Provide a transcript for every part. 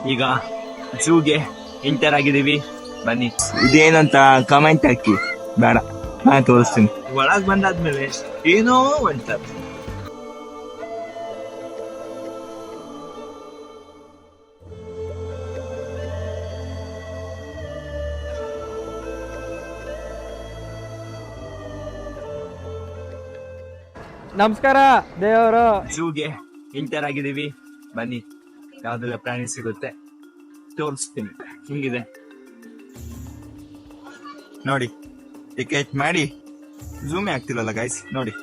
ಈಗ ಝೂಗೆ ಎಂಟರ್ ಆಗಿದೀವಿ, ಬನ್ನಿ. ಇದೇನಂತ ಕಮೆಂಟ್ ಹಾಕಿ, ಬೇಡ ನಾ ತೋರಿಸ್ತೀನಿ. ಒಳಗ್ ಬಂದಾದ್ಮೇಲೆ ಏನೋ ಒಂಥರ. ನಮಸ್ಕಾರ ದೇವರು. ಝೂಗೆ ಎಂಟರ್ ಆಗಿದೀವಿ, ಬನ್ನಿ. ಯಾವ್ದೆಲ್ಲ ಪ್ರಾಣಿ ಸಿಗುತ್ತೆ ತೋರಿಸ್ತೀನಿ. ಹಿಂಗಿದೆ ನೋಡಿ, ಟಿಕೆಟ್ ಮಾಡಿ. ಝೂಮೇ ಆಗ್ತಿರಲ್ಲ ಗೈಸ್, ನೋಡಿ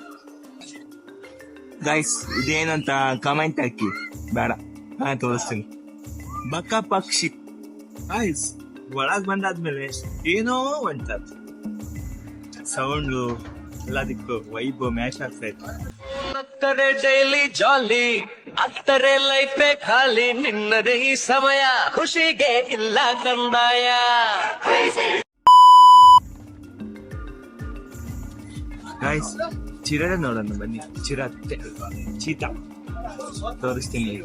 ಗೈಸ್. ಇದೇನಂತ ಕಮೆಂಟ್ ಹಾಕಿ, ಬೇಡ ನಾ ತೋರಿಸ್ತೀನಿ. ಬಕ್ಕ ಪಕ್ಷಿ ಗೈಸ್, ಒಳಗ್ ಬಂದಾದ್ಮೇಲೆ ಏನೋ ಒಂಥರ ಸೌಂಡು ಎಲ್ಲದಕ್ಕೂ ವೈಬ್ ಮ್ಯಾಚ್ ಆಗ್ತಾ ಇತ್ತು. ಅತ್ತರೆ ಡೈಲಿ ಜಾಲಿ, ಅತ್ತರೆ ಲೈಫೇ ಖಾಲಿ, ನಿನ್ನದೇ ಈ ಸಮಯ, ಖುಷಿಗೆ ಇಲ್ಲ ಕಂದಾಯ. ಗೈಸ್, ಚಿರತೆ ನೋಡೋಣ ಬನ್ನಿ. ಚಿರತೆ, ಚೀತಾ ತೋರಿಸ್ತೀನಿ.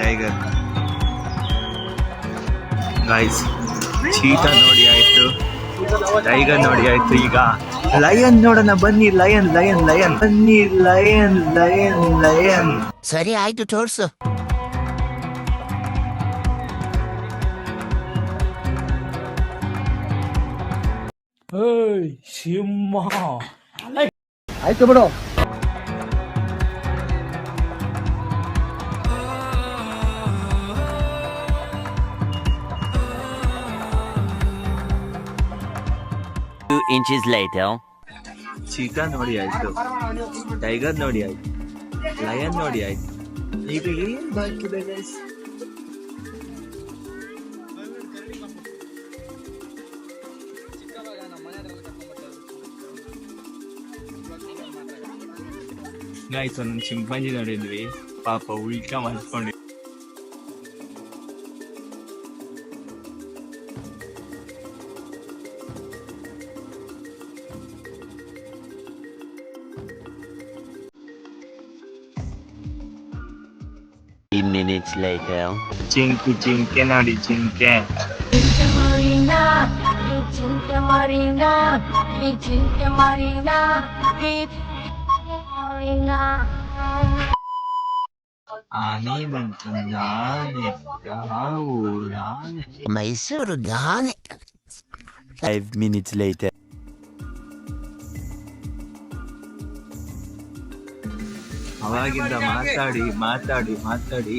ಟೈಗರ್ ಗೈಸ್, ಚೀತಾ ನೋಡಿ ಆಯ್ತು, ಟೈಗರ್ ನೋಡಿ ಆಯ್ತು. ಈಗ ಲಯನ್ ನೋಡೋಣ ಬನ್ನಿ. ಲಯನ್ ಲಯನ್ ಲಯನ್ ಬನ್ನಿ. Lion lion lion. ಸರಿ ಆಯ್ತು, ತೋರ್ಸು. ಸಿಂಹ ಆಯ್ತು ಬಿಡು. Inches later. ಚೀತಾ ನೋಡಿ ಆಯ್ತು, ಟೈಗರ್ ನೋಡಿ ಆಯ್ತು, ಲಯನ್ ನೋಡಿ ಆಯ್ತು. ಈಗ ಏನ್ ಬಾಕಿ ಇದೆ ಗೈಸ್? ಗೈಸ್, ಒಂದೊಂದು ಚಿಂಪಾಂಜಿ ನೋಡಿದ್ವಿ, ಪಾಪ ಉಲ್ಟಾ ಮಾಡ್ಕೊಂಡು. Minutes later. ಜಿಂಕೆ ಜಿಂಕೆ ನೋಡಿ, ಜಿಂಕೆ. ಆನೆ ಬಂತು, ಆನೆ ಹಾವು, ಆನೆ. ಮೈಸೂರು ಗಾನೆ. 5 minutes later. ಅವಾಗಿಂದ ಮಾತಾಡಿ ಮಾತಾಡಿ ಮಾತಾಡಿ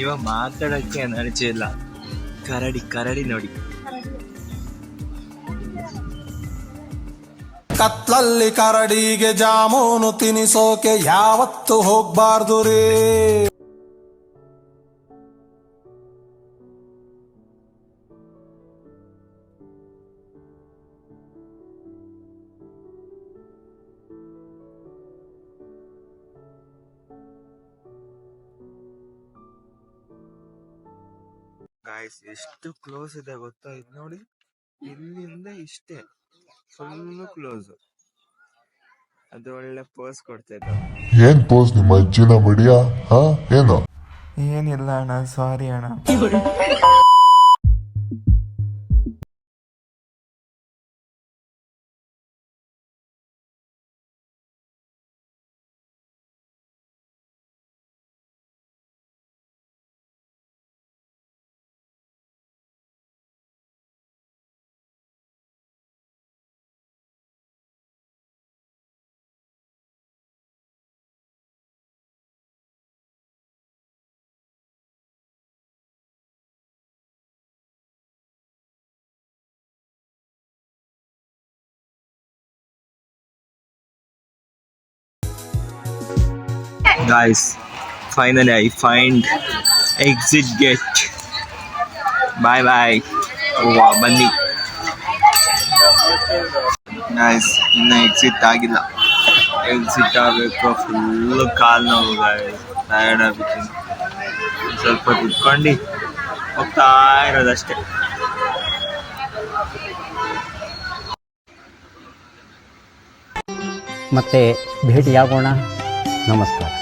ಇವಾಗ ಮಾತಾಡಕ್ಕೆ ಎನರ್ಜಿ ಇಲ್ಲ. ಕರಡಿ ಕರಡಿ ನೋಡಿ. ಕತ್ಲಲ್ಲಿ ಕರಡಿಗೆ ಜಾಮೂನು ತಿನಿಸೋಕೆ ಯಾವತ್ತು ಹೋಗ್ಬಾರ್ದು ರೇ. ಗಾಯ್ಸ್, ಎಷ್ಟು ಕ್ಲೋಸ್ ಇದೆ ಗೊತ್ತಾ? ಇದು ನೋಡಿ, ಇಲ್ಲಿಂದ ಇಷ್ಟೇ, ಫುಲ್ ಕ್ಲೋಸ್. ಅದು ಒಳ್ಳೆ ಪೋಸ್ ಕೊಡ್ತಾ ಇದ್ದ. ಏನ್ ಪೋಸ್ ನಿಮ್ಮ ಅಜ್ಜಿನ ಬಡಿಯಾ? ಏನು? ಏನಿಲ್ಲ ಅಣ್ಣ, ಸಾರಿ ಅಣ್ಣ. Guys finally I find exit gate. Bye bye. ಬನ್ನಿ ಗಾಯ್ಸ್, ಇನ್ನೂ ಎಕ್ಸಿಟ್ ಆಗಿಲ್ಲ. ಎಕ್ಸಿಟ್ ಆಗಬೇಕು. ಫುಲ್ಲು ಕಾಲು ನೋವು ಗಾಯ್ಸ್, ಟಯರ್ಡ್ ಆಗ್ಬಿಟ್ಟಿನಿ. ಸ್ವಲ್ಪ ಕುತ್ಕೊಂಡು ಹೋಗ್ತಾ ಇರೋದಷ್ಟೇ. ಮತ್ತೆ ಭೇಟಿಯಾಗೋಣ. ನಮಸ್ಕಾರ.